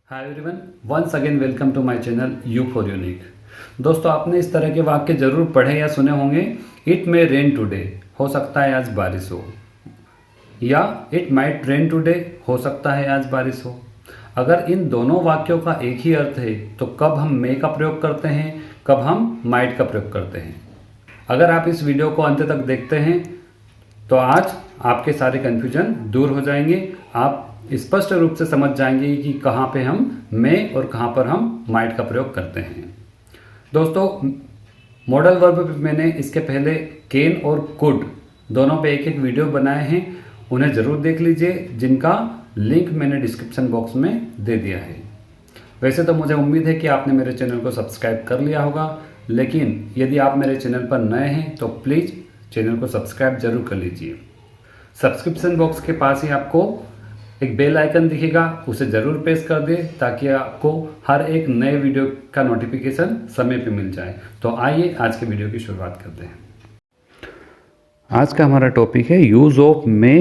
Hi everyone, once again welcome to my channel you for unique. दोस्तों, आपने इस तरह के वाक्य जरूर पढ़े या सुने होंगे। इट मे रेन टुडे, हो सकता है आज बारिश हो, या इट माइट रेन टुडे, हो सकता है आज बारिश हो। अगर इन दोनों वाक्यों का एक ही अर्थ है तो कब हम मे का प्रयोग करते हैं, कब हम माइट का प्रयोग करते हैं। अगर आप इस वीडियो को अंत तक देखते हैं तो आज आपके सारे कन्फ्यूजन दूर हो जाएंगे। आप स्पष्ट रूप से समझ जाएंगे कि कहाँ पे हम मे और कहाँ पर हम माइट का प्रयोग करते हैं। दोस्तों, मॉडल वर्ब पे मैंने इसके पहले कैन और कुड दोनों पे एक एक वीडियो बनाए हैं, उन्हें ज़रूर देख लीजिए, जिनका लिंक मैंने डिस्क्रिप्शन बॉक्स में दे दिया है। वैसे तो मुझे उम्मीद है कि आपने मेरे चैनल को सब्सक्राइब कर लिया होगा, लेकिन यदि आप मेरे चैनल पर नए हैं तो प्लीज़ चैनल को सब्सक्राइब जरूर कर लीजिए। सब्सक्रिप्शन बॉक्स के पास ही आपको एक बेल आइकन दिखेगा, उसे ज़रूर प्रेस कर दें ताकि आपको हर एक नए वीडियो का नोटिफिकेशन समय पे मिल जाए। तो आइए आज के वीडियो की शुरुआत करते हैं। आज का हमारा टॉपिक है use of May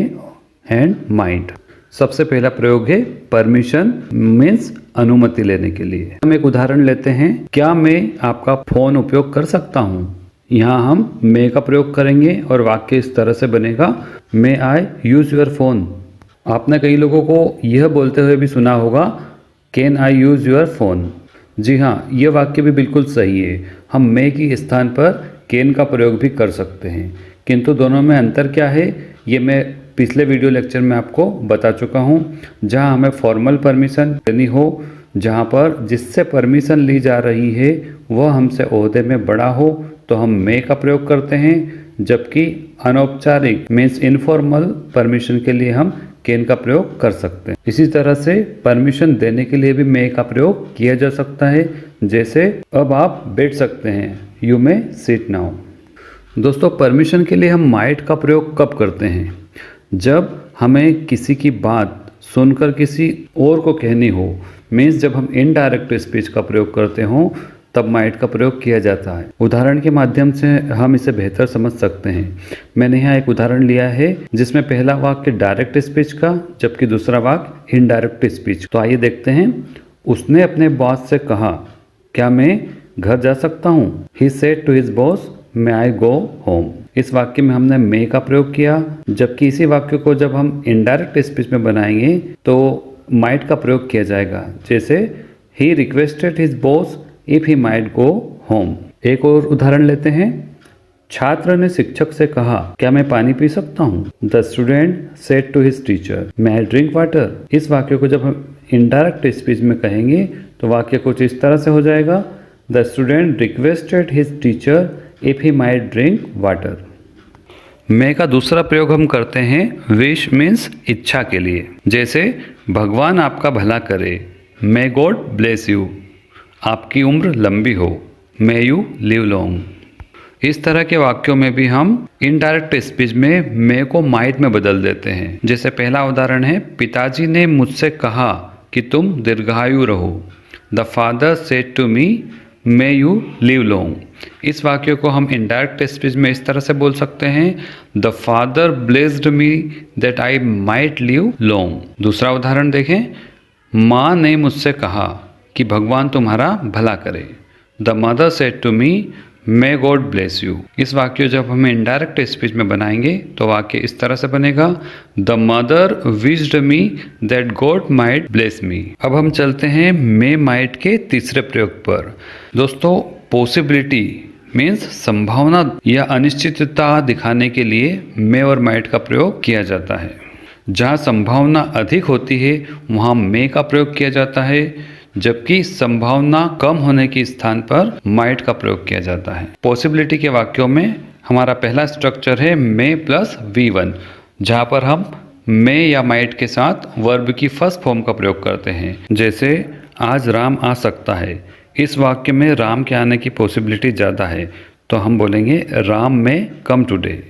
and might. सबसे पहला प्रयोग है परमिशन, मीन्स अनुमति लेने के लिए। हम एक उदाहरण लेते हैं, क्या मैं आपका फोन उपयोग कर सकता हूँ। यहाँ हम मे का प्रयोग करेंगे और वाक्य इस तरह से बनेगा, मे आई यूज योर फोन। आपने कई लोगों को यह बोलते हुए भी सुना होगा, can I use your phone. जी हाँ, यह वाक्य भी बिल्कुल सही है। हम मे की स्थान पर कैन का प्रयोग भी कर सकते हैं, किंतु दोनों में अंतर क्या है ये मैं पिछले वीडियो लेक्चर में आपको बता चुका हूँ। जहाँ हमें फॉर्मल परमिशन देनी हो, जहाँ पर जिससे परमिशन ली जा रही है वह हमसे ओहदे में बड़ा हो, तो हम मे का प्रयोग करते हैं, जबकि अनौपचारिक मीन्स इनफॉर्मल परमिशन के लिए हम कैन का प्रयोग कर सकते हैं। इसी तरह से परमिशन देने के लिए भी मे का प्रयोग किया जा सकता है, जैसे अब आप बैठ सकते हैं, यू मे सिट नाउ। दोस्तों, परमिशन के लिए हम माइट का प्रयोग कब करते हैं, जब हमें किसी की बात सुनकर किसी और को कहनी हो, मीन्स जब हम इनडायरेक्ट स्पीच का प्रयोग करते हो तब माइट का प्रयोग किया जाता है। उदाहरण के माध्यम से हम इसे बेहतर समझ सकते हैं। मैंने यहाँ एक उदाहरण लिया है जिसमें पहला वाक्य डायरेक्ट स्पीच का, जबकि दूसरा वाक्य इनडायरेक्ट स्पीच। तो आइए देखते हैं। उसने अपने बॉस से कहा, क्या मैं घर जा सकता हूँ। He said to his boss, may I go home. इस वाक्य में हमने मे का प्रयोग किया, जबकि इसी वाक्य को जब हम इनडायरेक्ट स्पीच में बनाएंगे तो माइट का प्रयोग किया जाएगा, जैसे he requested his boss if he might go home. एक और उदाहरण लेते हैं। छात्र ने शिक्षक से कहा, क्या मैं पानी पी सकता हूँ। The student said to his teacher, may I drink water. इस वाक्य को जब हम इनडायरेक्ट स्पीच में कहेंगे तो वाक्य कुछ इस तरह से हो जाएगा, the student requested his teacher if he might drink water. May का दूसरा प्रयोग हम करते हैं विश मीन्स इच्छा के लिए, जैसे भगवान आपका भला करे, मे गॉड ब्लेस यू। आपकी उम्र लंबी हो, मे यू लिव लॉन्ग। इस तरह के वाक्यों में भी हम इनडायरेक्ट स्पीच में मे को माइट में बदल देते हैं। जैसे पहला उदाहरण है, पिताजी ने मुझसे कहा कि तुम दीर्घायु रहो। The father said to me, may you live long. इस वाक्य को हम इनडायरेक्ट स्पीच में इस तरह से बोल सकते हैं, the father blessed me that I might live long. दूसरा उदाहरण देखें, माँ ने मुझसे कहा कि भगवान तुम्हारा भला करे। The mother said to me, may God bless you. इस वाक्य जब हम इनडायरेक्ट स्पीच में बनाएंगे तो वाक्य इस तरह से बनेगा, the mother wished me that God might bless me. अब हम चलते हैं मे माइट के तीसरे प्रयोग पर। दोस्तों, पॉसिबिलिटी मीन्स संभावना या अनिश्चितता दिखाने के लिए मे और माइट का प्रयोग किया जाता है। जहाँ संभावना अधिक होती है वहाँ मे का प्रयोग किया जाता है, जबकि संभावना कम होने के स्थान पर माइट का प्रयोग किया जाता है। पॉसिबिलिटी के वाक्यों में हमारा पहला स्ट्रक्चर है मे प्लस V1, जहाँ पर हम मे या माइट के साथ वर्ब की फर्स्ट फॉर्म का प्रयोग करते हैं, जैसे आज राम आ सकता है। इस वाक्य में राम के आने की पॉसिबिलिटी ज़्यादा है, तो हम बोलेंगे राम मे कम टुडे।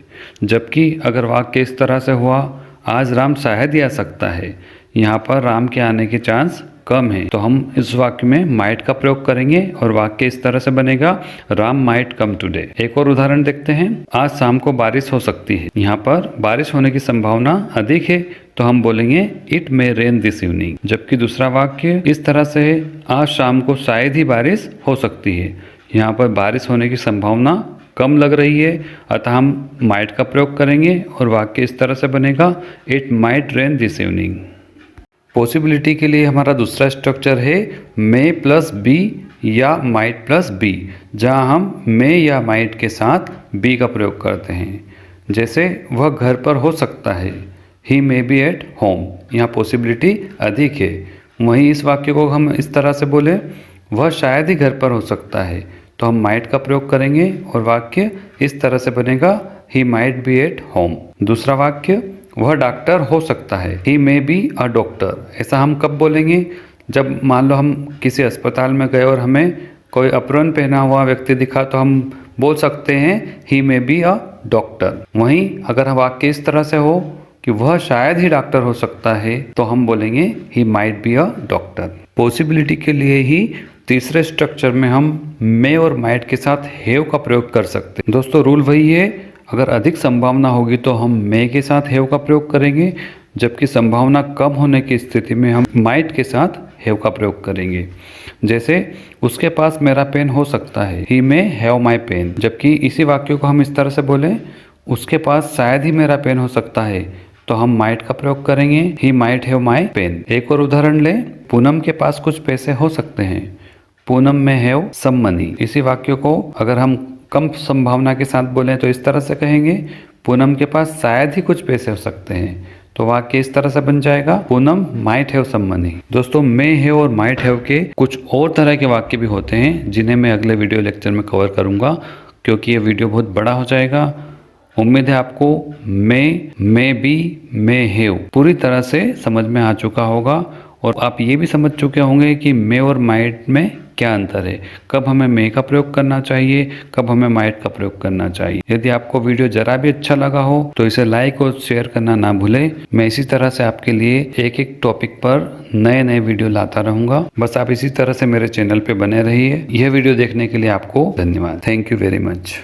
जबकि अगर वाक्य इस तरह से हुआ, आज राम शायद ही आ सकता है, यहाँ पर राम के आने के चांस कम है, तो हम इस वाक्य में माइट का प्रयोग करेंगे और वाक्य इस तरह से बनेगा, राम माइट कम टुडे। एक और उदाहरण देखते हैं। आज शाम को बारिश हो सकती है। यहाँ पर बारिश होने की संभावना अधिक है, तो हम बोलेंगे it may rain this evening. जबकि दूसरा वाक्य इस तरह से है, आज शाम को शायद ही बारिश हो सकती है। यहाँ पर बारिश होने की संभावना कम लग रही है, अतः हम माइट का प्रयोग करेंगे और वाक्य इस तरह से बनेगा, it might rain this evening. Possibility के लिए हमारा दूसरा स्ट्रक्चर है मे प्लस बी या माइट प्लस बी, जहाँ हम मे या माइट के साथ बी का प्रयोग करते हैं। जैसे वह घर पर हो सकता है, ही मे बी एट होम, यहाँ पॉसिबिलिटी अधिक है। वहीं इस वाक्य को हम इस तरह से बोले, वह शायद ही घर पर हो सकता है, तो हम माइट का प्रयोग करेंगे और वाक्य इस तरह से बनेगा, he might be at home. दूसरा वाक्य, वह डॉक्टर हो सकता है, ही मे बी अ डॉक्टर। ऐसा हम कब बोलेंगे, जब मान लो हम किसी अस्पताल में गए और हमें कोई अप्रोन पहना हुआ व्यक्ति दिखा, तो हम बोल सकते हैं ही मे बी अ डॉक्टर। वहीं अगर वाक्य इस तरह से हो कि वह शायद ही डॉक्टर हो सकता है, तो हम बोलेंगे he might be a doctor. Possibility के लिए ही तीसरे स्ट्रक्चर में हम मे और माइट के साथ हैव का प्रयोग कर सकते हैं। दोस्तों रूल वही है, अगर अधिक संभावना होगी तो हम मे के साथ हैव का प्रयोग करेंगे, जबकि संभावना कम होने की स्थिति में हम माइट के साथ हैव का प्रयोग करेंगे। जैसे उसके पास मेरा पेन हो सकता है, ही मे हैव माई पेन। जबकि इसी वाक्य को हम इस तरह से बोले, उसके पास शायद ही मेरा पेन हो सकता है, तो हम माइट का प्रयोग करेंगे, he might have my pen. एक और उदाहरण ले, पूनम के पास कुछ पैसे हो सकते हैं, पूनम में हैव सम मनी। इसी वाक्य को अगर हम कम संभावना के साथ बोलें तो इस तरह से कहेंगे, पूनम के पास शायद ही कुछ पैसे हो सकते हैं, तो वाक्य इस तरह से बन जाएगा, Poonam might have some money. दोस्तों मे हैव और माइट हैव के कुछ और तरह के वाक्य भी होते हैं, जिन्हें मैं अगले वीडियो लेक्चर में कवर करूंगा, क्योंकि ये वीडियो बहुत बड़ा हो जाएगा। उम्मीद है आपको मे बी, मे हैव पूरी तरह से समझ में आ चुका होगा और आप ये भी समझ चुके होंगे कि मे और माइट में क्या अंतर है, कब हमें मे का प्रयोग करना चाहिए, कब हमें माइट का प्रयोग करना चाहिए। यदि आपको वीडियो जरा भी अच्छा लगा हो तो इसे लाइक और शेयर करना ना भूलें। मैं इसी तरह से आपके लिए एक एक टॉपिक पर नए नए वीडियो लाता रहूंगा। बस आप इसी तरह से मेरे चैनल पे बने रहिए। यह वीडियो देखने के लिए आपको धन्यवाद। Thank you very much.